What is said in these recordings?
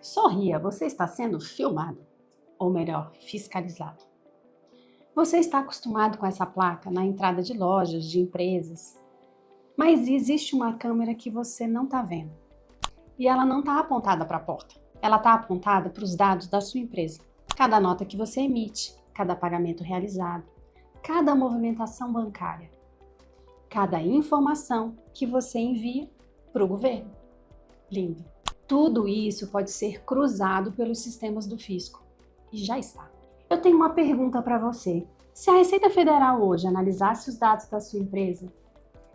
Sorria, você está sendo filmado, ou melhor, fiscalizado. Você está acostumado com essa placa na entrada de lojas, de empresas, mas existe uma câmera que você não está vendo. E ela não está apontada para a porta, ela está apontada para os dados da sua empresa. Cada nota que você emite, cada pagamento realizado, cada movimentação bancária, cada informação que você envia para o governo. Lindo! Tudo isso pode ser cruzado pelos sistemas do fisco. E já está. Eu tenho uma pergunta para você. Se a Receita Federal hoje analisasse os dados da sua empresa,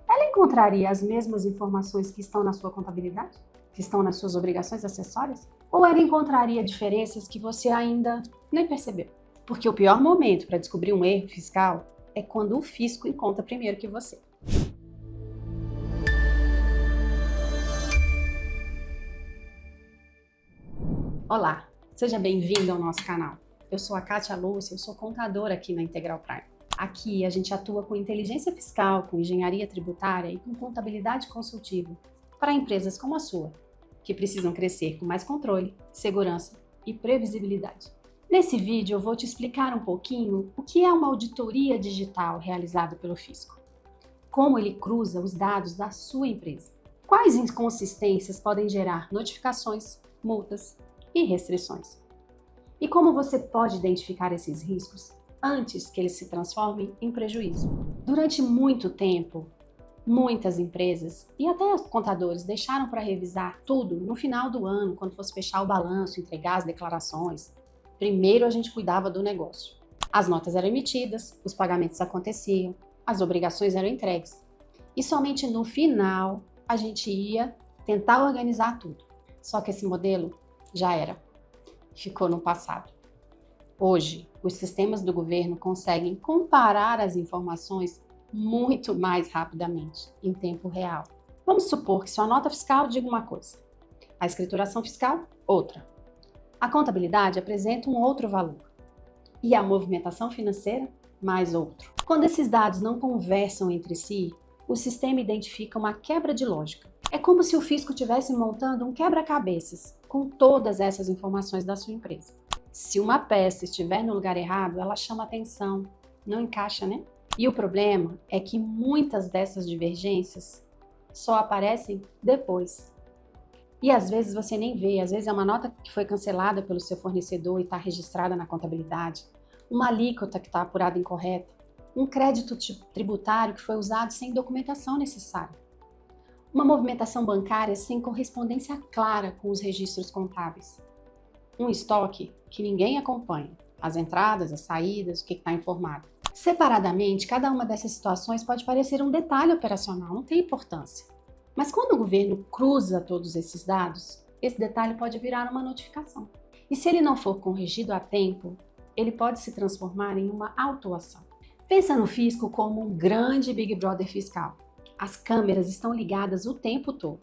ela encontraria as mesmas informações que estão na sua contabilidade? Que estão nas suas obrigações acessórias? Ou ela encontraria diferenças que você ainda nem percebeu? Porque o pior momento para descobrir um erro fiscal é quando o fisco encontra primeiro que você. Olá, seja bem-vindo ao nosso canal. Eu sou a Kátia Lúcia, eu sou contadora aqui na Integral Prime. Aqui a gente atua com inteligência fiscal, com engenharia tributária e com contabilidade consultiva para empresas como a sua, que precisam crescer com mais controle, segurança e previsibilidade. Nesse vídeo eu vou te explicar um pouquinho o que é uma auditoria digital realizada pelo fisco, como ele cruza os dados da sua empresa, quais inconsistências podem gerar notificações, multas e restrições. E como você pode identificar esses riscos antes que eles se transformem em prejuízo. Durante muito tempo, muitas empresas e até os contadores deixaram para revisar tudo no final do ano, quando fosse fechar o balanço, entregar as declarações. Primeiro a gente cuidava do negócio. As notas eram emitidas, os pagamentos aconteciam, as obrigações eram entregues. E somente no final a gente ia tentar organizar tudo. Só que esse modelo já era, ficou no passado. Hoje, os sistemas do governo conseguem comparar as informações muito mais rapidamente, em tempo real. Vamos supor que sua nota fiscal diga uma coisa, a escrituração fiscal, outra. A contabilidade apresenta um outro valor e a movimentação financeira, mais outro. Quando esses dados não conversam entre si, o sistema identifica uma quebra de lógica. É como se o fisco estivesse montando um quebra-cabeças com todas essas informações da sua empresa. Se uma peça estiver no lugar errado, ela chama atenção, não encaixa, né? E o problema é que muitas dessas divergências só aparecem depois. E às vezes você nem vê, às vezes é uma nota que foi cancelada pelo seu fornecedor e está registrada na contabilidade, uma alíquota que está apurada incorreta, um crédito tributário que foi usado sem documentação necessária, uma movimentação bancária sem correspondência clara com os registros contábeis, um estoque que ninguém acompanha, as entradas, as saídas, o que está informado. Separadamente, cada uma dessas situações pode parecer um detalhe operacional, não tem importância. Mas quando o governo cruza todos esses dados, esse detalhe pode virar uma notificação. E se ele não for corrigido a tempo, ele pode se transformar em uma autuação. Pensa no fisco como um grande Big Brother fiscal. As câmeras estão ligadas o tempo todo.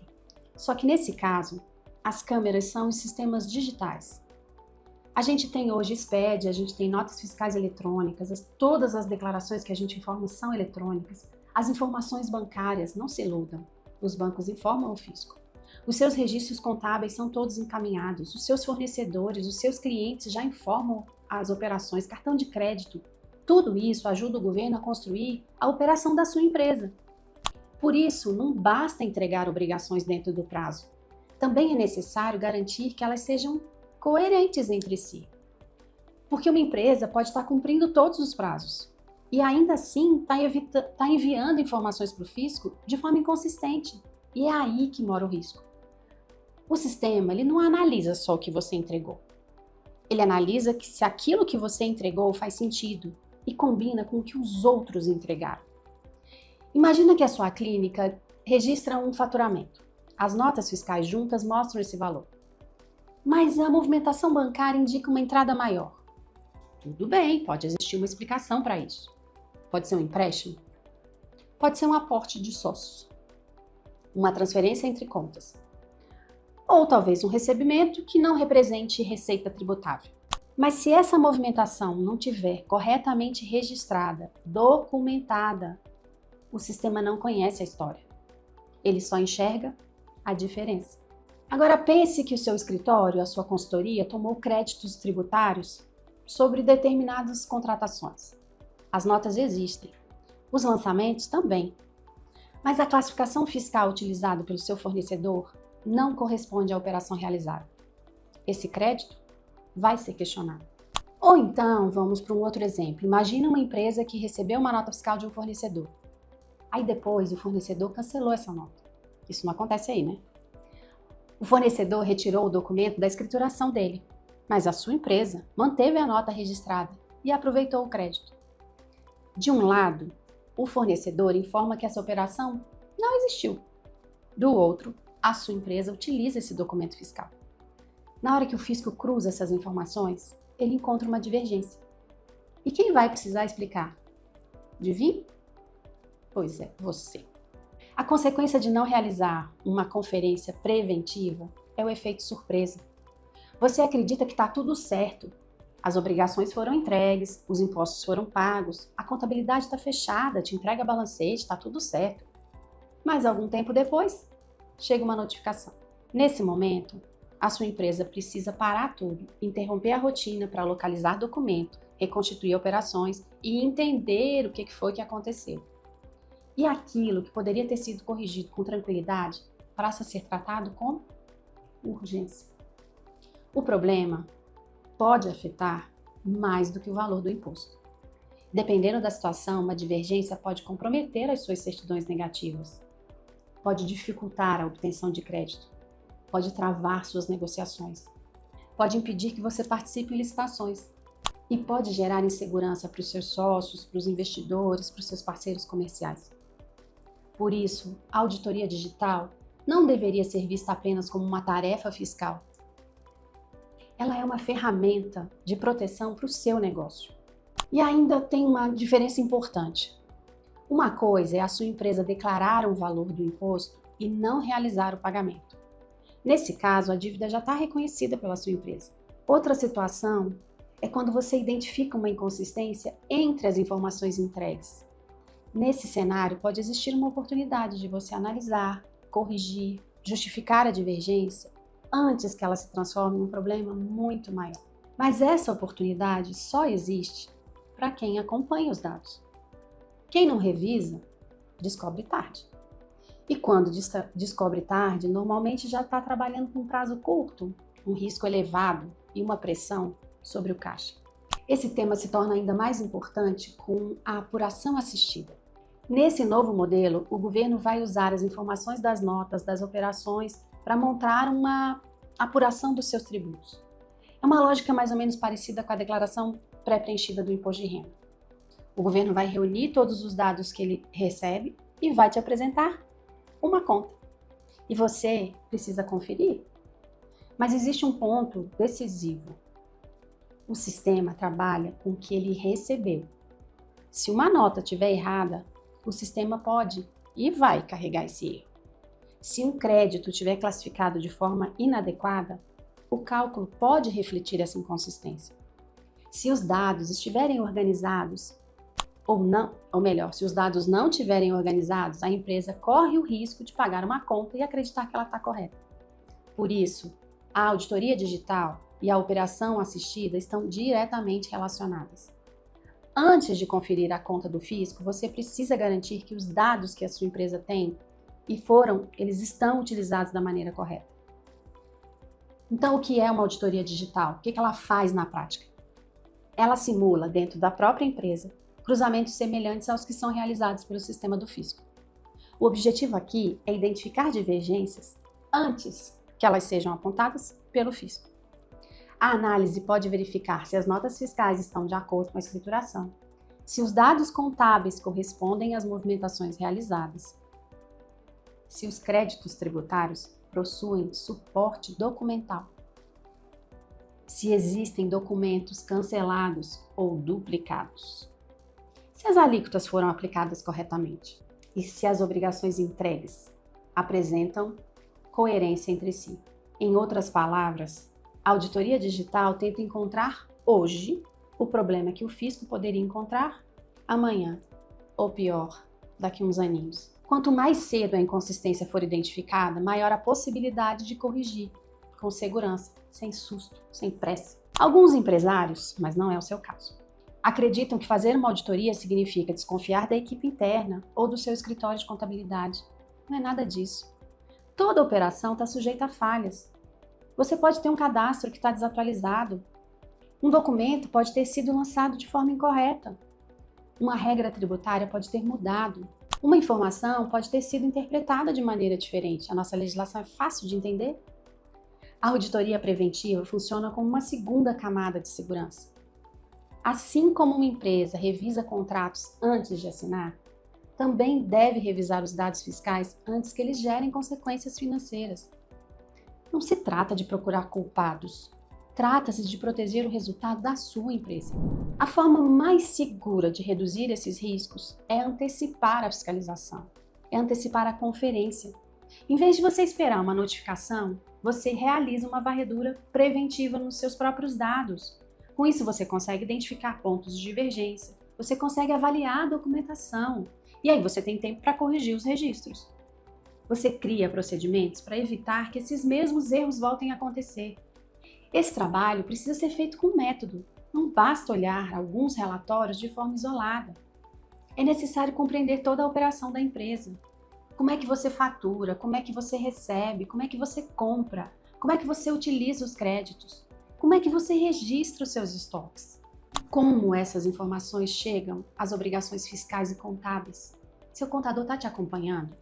Só que nesse caso, as câmeras são os sistemas digitais. A gente tem hoje SPED, a gente tem notas fiscais eletrônicas, todas as declarações que a gente informa são eletrônicas. As informações bancárias, não se iludam, os bancos informam o fisco. Os seus registros contábeis são todos encaminhados, os seus fornecedores, os seus clientes já informam as operações, cartão de crédito. Tudo isso ajuda o governo a construir a operação da sua empresa. Por isso, não basta entregar obrigações dentro do prazo. Também é necessário garantir que elas sejam coerentes entre si. Porque uma empresa pode estar cumprindo todos os prazos e ainda assim está enviando informações para o fisco de forma inconsistente. E é aí que mora o risco. O sistema ele não analisa só o que você entregou. Ele analisa que se aquilo que você entregou faz sentido e combina com o que os outros entregaram. Imagina que a sua clínica registra um faturamento. As notas fiscais juntas mostram esse valor. Mas a movimentação bancária indica uma entrada maior. Tudo bem, pode existir uma explicação para isso. Pode ser um empréstimo, pode ser um aporte de sócios, uma transferência entre contas, ou talvez um recebimento que não represente receita tributável. Mas se essa movimentação não tiver corretamente registrada, documentada, o sistema não conhece a história. Ele só enxerga a diferença. Agora pense que o seu escritório, a sua consultoria, tomou créditos tributários sobre determinadas contratações. As notas existem, os lançamentos também. Mas a classificação fiscal utilizada pelo seu fornecedor não corresponde à operação realizada. Esse crédito vai ser questionado. Ou então, vamos para um outro exemplo. Imagina uma empresa que recebeu uma nota fiscal de um fornecedor. Aí depois o fornecedor cancelou essa nota. Isso não acontece aí, né? O fornecedor retirou o documento da escrituração dele, mas a sua empresa manteve a nota registrada e aproveitou o crédito. De um lado, o fornecedor informa que essa operação não existiu. Do outro, a sua empresa utiliza esse documento fiscal. Na hora que o fisco cruza essas informações, ele encontra uma divergência. E quem vai precisar explicar? Adivinha? Pois é, você. A consequência de não realizar uma conferência preventiva é o efeito surpresa. Você acredita que está tudo certo. As obrigações foram entregues, os impostos foram pagos, a contabilidade está fechada, te entrega balancete, está tudo certo. Mas algum tempo depois, chega uma notificação. Nesse momento, a sua empresa precisa parar tudo, interromper a rotina para localizar documento, reconstituir operações e entender o que foi que aconteceu. E aquilo que poderia ter sido corrigido com tranquilidade passa a ser tratado como urgência. O problema pode afetar mais do que o valor do imposto. Dependendo da situação, uma divergência pode comprometer as suas certidões negativas, pode dificultar a obtenção de crédito, pode travar suas negociações, pode impedir que você participe em licitações e pode gerar insegurança para os seus sócios, para os investidores, para os seus parceiros comerciais. Por isso, a auditoria digital não deveria ser vista apenas como uma tarefa fiscal. Ela é uma ferramenta de proteção para o seu negócio. E ainda tem uma diferença importante. Uma coisa é a sua empresa declarar um valor do imposto e não realizar o pagamento. Nesse caso, a dívida já está reconhecida pela sua empresa. Outra situação é quando você identifica uma inconsistência entre as informações entregues. Nesse cenário, pode existir uma oportunidade de você analisar, corrigir, justificar a divergência antes que ela se transforme em um problema muito maior. Mas essa oportunidade só existe para quem acompanha os dados. Quem não revisa, descobre tarde. E quando descobre tarde, normalmente já está trabalhando com um prazo curto, um risco elevado e uma pressão sobre o caixa. Esse tema se torna ainda mais importante com a apuração assistida. Nesse novo modelo, o governo vai usar as informações das notas, das operações, para montar uma apuração dos seus tributos. É uma lógica mais ou menos parecida com a declaração pré-preenchida do imposto de renda. O governo vai reunir todos os dados que ele recebe e vai te apresentar uma conta. E você precisa conferir. Mas existe um ponto decisivo. O sistema trabalha com o que ele recebeu. Se uma nota estiver errada, o sistema pode e vai carregar esse erro. Se um crédito estiver classificado de forma inadequada, o cálculo pode refletir essa inconsistência. Se os dados estiverem organizados, se os dados não estiverem organizados, a empresa corre o risco de pagar uma conta e acreditar que ela está correta. Por isso, a auditoria digital e a operação assistida estão diretamente relacionadas. Antes de conferir a conta do fisco, você precisa garantir que os dados que a sua empresa tem eles estão utilizados da maneira correta. Então, o que é uma auditoria digital? O que ela faz na prática? Ela simula, dentro da própria empresa, cruzamentos semelhantes aos que são realizados pelo sistema do fisco. O objetivo aqui é identificar divergências antes que elas sejam apontadas pelo fisco. A análise pode verificar se as notas fiscais estão de acordo com a escrituração, se os dados contábeis correspondem às movimentações realizadas, se os créditos tributários possuem suporte documental, se existem documentos cancelados ou duplicados, se as alíquotas foram aplicadas corretamente e se as obrigações entregues apresentam coerência entre si. Em outras palavras, a auditoria digital tenta encontrar hoje o problema que o fisco poderia encontrar amanhã, ou pior, daqui uns aninhos, Quanto mais cedo a inconsistência for identificada, maior a possibilidade de corrigir, com segurança, sem susto, sem pressa. Alguns empresários, mas não é o seu caso, acreditam que fazer uma auditoria significa desconfiar da equipe interna ou do seu escritório de contabilidade. Não é nada disso. Toda operação está sujeita a falhas. Você pode ter um cadastro que está desatualizado. Um documento pode ter sido lançado de forma incorreta. Uma regra tributária pode ter mudado. Uma informação pode ter sido interpretada de maneira diferente. A nossa legislação é fácil de entender. A auditoria preventiva funciona como uma segunda camada de segurança. Assim como uma empresa revisa contratos antes de assinar, também deve revisar os dados fiscais antes que eles gerem consequências financeiras. Não se trata de procurar culpados, trata-se de proteger o resultado da sua empresa. A forma mais segura de reduzir esses riscos é antecipar a fiscalização, é antecipar a conferência. Em vez de você esperar uma notificação, você realiza uma varredura preventiva nos seus próprios dados. Com isso, você consegue identificar pontos de divergência, você consegue avaliar a documentação e aí você tem tempo para corrigir os registros. Você cria procedimentos para evitar que esses mesmos erros voltem a acontecer. Esse trabalho precisa ser feito com método. Não basta olhar alguns relatórios de forma isolada. É necessário compreender toda a operação da empresa. Como é que você fatura, como é que você recebe, como é que você compra, como é que você utiliza os créditos, como é que você registra os seus estoques. Como essas informações chegam às obrigações fiscais e contábeis? Seu contador está te acompanhando?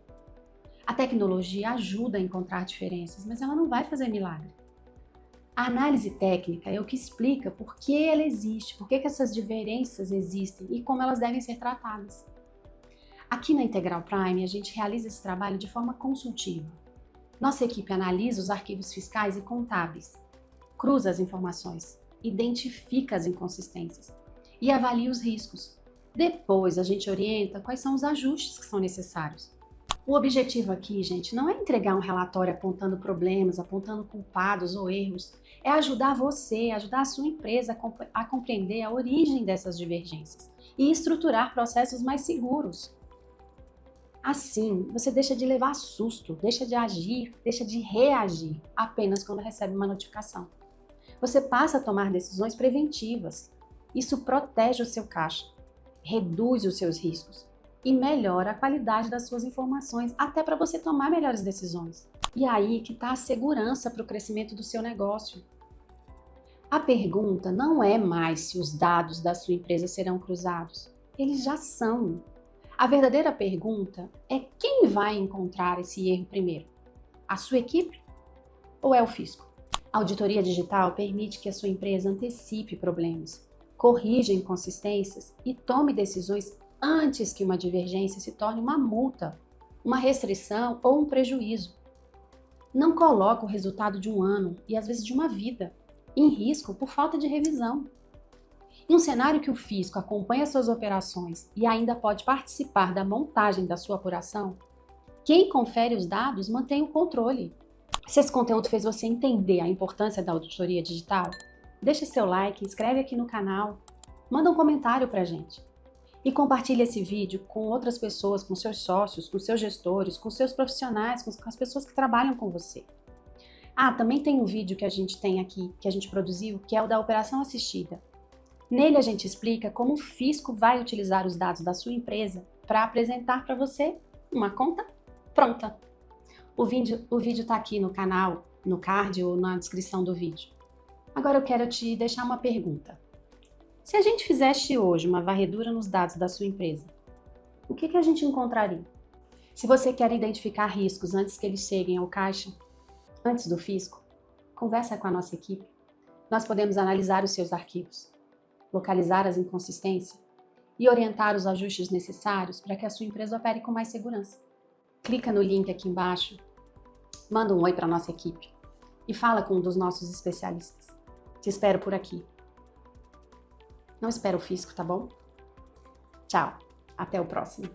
A tecnologia ajuda a encontrar diferenças, mas ela não vai fazer milagre. A análise técnica é o que explica por que ela existe, por que essas diferenças existem e como elas devem ser tratadas. Aqui na Integral Prime, a gente realiza esse trabalho de forma consultiva. Nossa equipe analisa os arquivos fiscais e contábeis, cruza as informações, identifica as inconsistências e avalia os riscos. Depois, a gente orienta quais são os ajustes que são necessários. O objetivo aqui, gente, não é entregar um relatório apontando problemas, apontando culpados ou erros. É ajudar você, ajudar a sua empresa a compreender a origem dessas divergências e estruturar processos mais seguros. Assim, você deixa de levar susto, deixa de agir, deixa de reagir apenas quando recebe uma notificação. Você passa a tomar decisões preventivas. Isso protege o seu caixa, reduz os seus riscos e melhora a qualidade das suas informações, até para você tomar melhores decisões. E aí que está a segurança para o crescimento do seu negócio. A pergunta não é mais se os dados da sua empresa serão cruzados. Eles já são. A verdadeira pergunta é quem vai encontrar esse erro primeiro? A sua equipe ou é o fisco? A auditoria digital permite que a sua empresa antecipe problemas, corrija inconsistências e tome decisões antes que uma divergência se torne uma multa, uma restrição ou um prejuízo. Não coloca o resultado de um ano e às vezes de uma vida em risco por falta de revisão. Em um cenário que o fisco acompanha suas operações e ainda pode participar da montagem da sua apuração, quem confere os dados mantém o controle. Se esse conteúdo fez você entender a importância da auditoria digital, deixa seu like, inscreve aqui no canal, manda um comentário pra gente. E compartilhe esse vídeo com outras pessoas, com seus sócios, com seus gestores, com seus profissionais, com as pessoas que trabalham com você. Também tem um vídeo que a gente tem aqui, que a gente produziu, que é o da operação assistida. Nele a gente explica como o fisco vai utilizar os dados da sua empresa para apresentar para você uma conta pronta. O vídeo está aqui no canal, no card ou na descrição do vídeo. Agora eu quero te deixar uma pergunta. Se a gente fizesse hoje uma varredura nos dados da sua empresa, o que a gente encontraria? Se você quer identificar riscos antes que eles cheguem ao caixa, antes do fisco, conversa com a nossa equipe. Nós podemos analisar os seus arquivos, localizar as inconsistências e orientar os ajustes necessários para que a sua empresa opere com mais segurança. Clica no link aqui embaixo, manda um oi para a nossa equipe e fala com um dos nossos especialistas. Te espero por aqui. Não espera o fisco, tá bom? Tchau, até o próximo.